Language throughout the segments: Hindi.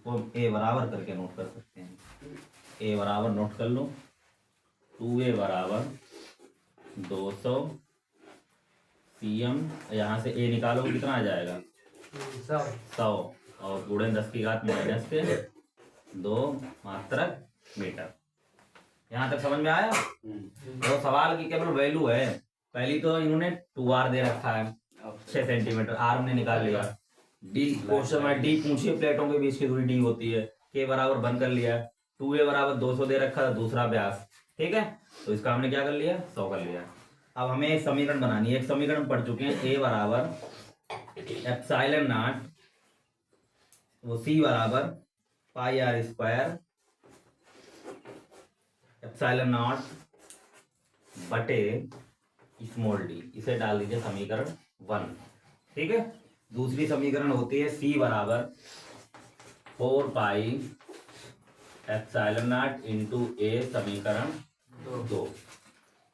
इसको ए बराबर करके नोट कर सकते हैं। ए बराबर नोट कर लो, 2a बराबर 200 cm, यहाँ से ए निकालो कितना आ जाएगा 100 और गुणे 10 की घात माइनस के 2 मात्रक मीटर। यहाँ तक समझ में आया? तो सवाल की केवल वैल्यू है। पहली तो इन्होंने 2r दे रखा है 6 सेंटीमीटर, r हमने निकाल लिया। डी क्वेश्चन में डी पूछिए, प्लेटों के बीच की दूरी डी होती है। के बराबर बंद कर लिया। 2a बराबर 200 दे रखा था, दूसरा व्यास, ठीक है। तो इसका हमने क्या कर लिया 100 कर लिया। अब हमें एक समीकरण बनानी है। एक समीकरण पढ़ चुके हैं, a बराबर एप्सिलॉन नॉट, वो c बराबर पाई r स्क्वायर एप्सिलॉन नॉट बटे स्मॉल डी। इसे डाल दीजिए समीकरण 1, ठीक है। दूसरी समीकरण होती है c बराबर 4 pi epsilon not into a समीकरण 2।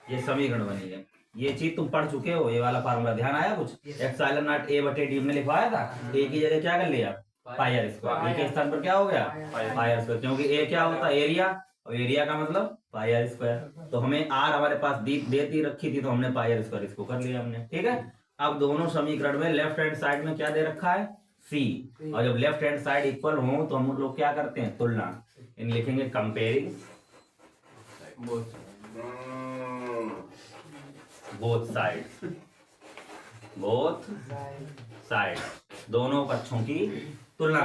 ये समीकरण बनी है। ये चीज तुम पढ़ चुके हो, ये वाला फार्मूला ध्यान आया कुछ? एप्सिलॉन नॉट a बटे डी में लिखवाया था। a की जगह क्या कर लिया पाई आर स्क्वायर, a के स्थान पर क्या हो गया पाई आर स्क्वायर, क्योंकि a क्या होता है एरिया, और एरिया का मतलब पाई आर स्क्वायर। तो हमें r हमारे पास देती रखी थी, तो हमने पाई आर स्क्वायर इसको कर लिया हमने, ठीक है। अब दोनों समीकरण में लेफ्ट हैंड साइड में क्या दे रखा है c, और जब लेफ्ट हैंड साइड इक्वल हो तो हम लोग क्या करते हैं तुलना, इन लिखेंगे कंपेयरिंग बोथ साइड, दोनों पक्षों की तुलना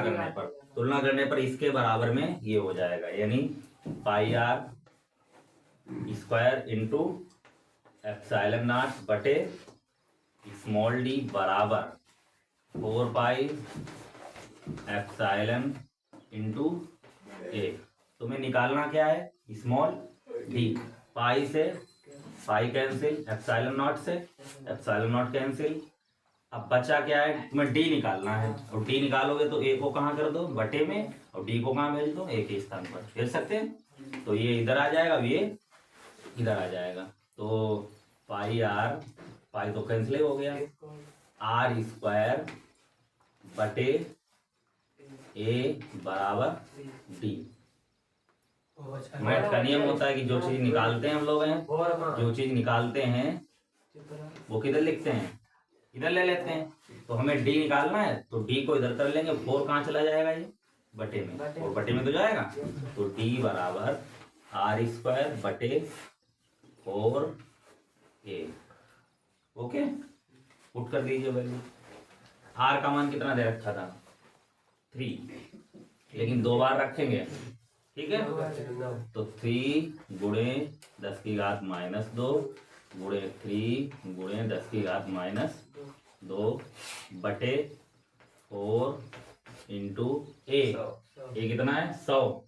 करने पर इसके बराबर में ये हो जाएगा, यानी pi r square into epsilon naught बटे स्मॉल डी बराबर 4 पाई एप्सिलॉन इंटू ए। तुम्हें निकालना क्या है स्मॉल डी। पाई से पाई कैंसिल, एप्सिलॉन नॉट से एप्सिलॉन नॉट कैंसिल। अब बचा क्या है, तुम्हें डी निकालना है, और डी निकालोगे तो ए को कहाँ कर दो बटे में, और डी को कहाँ भेज दो ए के स्थान पर, भेज सकते हैं। तो ये इधर आ जाएगा, ये इधर आ जाएगा। तो पाई आर, पाई तो कैंसिल हो गया, आर स्क्वायर बटे ए बराबर डी। मैथ का नियम होता है कि जो चीज निकालते हैं हम लोग जो चीज निकालते हैं वो किधर लिखते हैं, इधर ले लेते हैं। तो हमें डी निकालना है, तो डी को इधर कर लेंगे, 4 कहाँ चला जाएगा ये बटे में, और बटे में तो जाएगा। तो डी बराबर आर स्क्वायर बटे 4a। ओके, पुट कर दीजिए वैल्यू। आर का मान कितना दे रखा था 3, लेकिन 2 बार रखेंगे, ठीक है। तो 3 गुणे 10 की घात माइनस 2 गुणे 3 गुणे 10 की घात माइनस 2 बटे 4 इंटू ए कितना है 100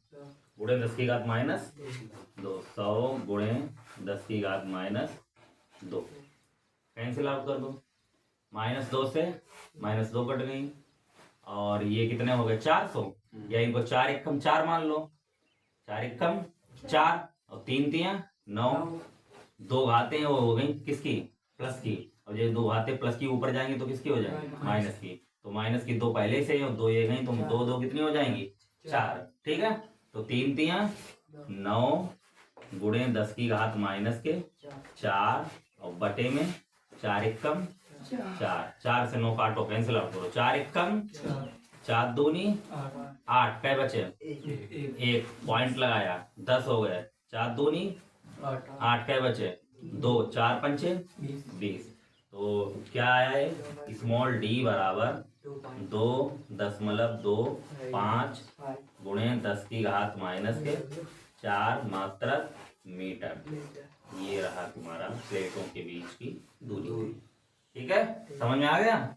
गुणे 10 की घात माइनस 2, 100 गुणे 10 की घात माइनस 2। कैंसिल आउट कर दो, -2 से -2 कट गई, और ये कितने हो गए 400, या इनको 4 एकम 4 मान लो, 4 एकम 4 और 3 तियां 9, 2 घाते हैं वो हो गई किसकी प्लस की, और जो 2 घाते प्लस की ऊपर जाएंगी तो किसकी हो जाएंगी माइनस की। तो माइनस की 2 पहले से और 2 ये गई, तो 2 2 कितनी हो जाएंगी 4, ठीक है। तो 3 तियां 9 गुणे 10 की घात माइनस के 4, और बटे में 4 एकम 4 से 9 काटो, कैंसिल आउट करो, 4 एकम 4 दूनी 8, कै बचे 1 पॉइंट लगाया 10 हो गए, 4 दूनी 8 कै बचे 2, 4 पंचे 20। तो क्या आया है स्मॉल डी बराबर 2.25 गुणे 10 की घात माइनस के 4 मात्रक मीटर। ये रहा तुम्हारा प्लेटों के बीच की दूरी, ठीक है। समझ में आ गया।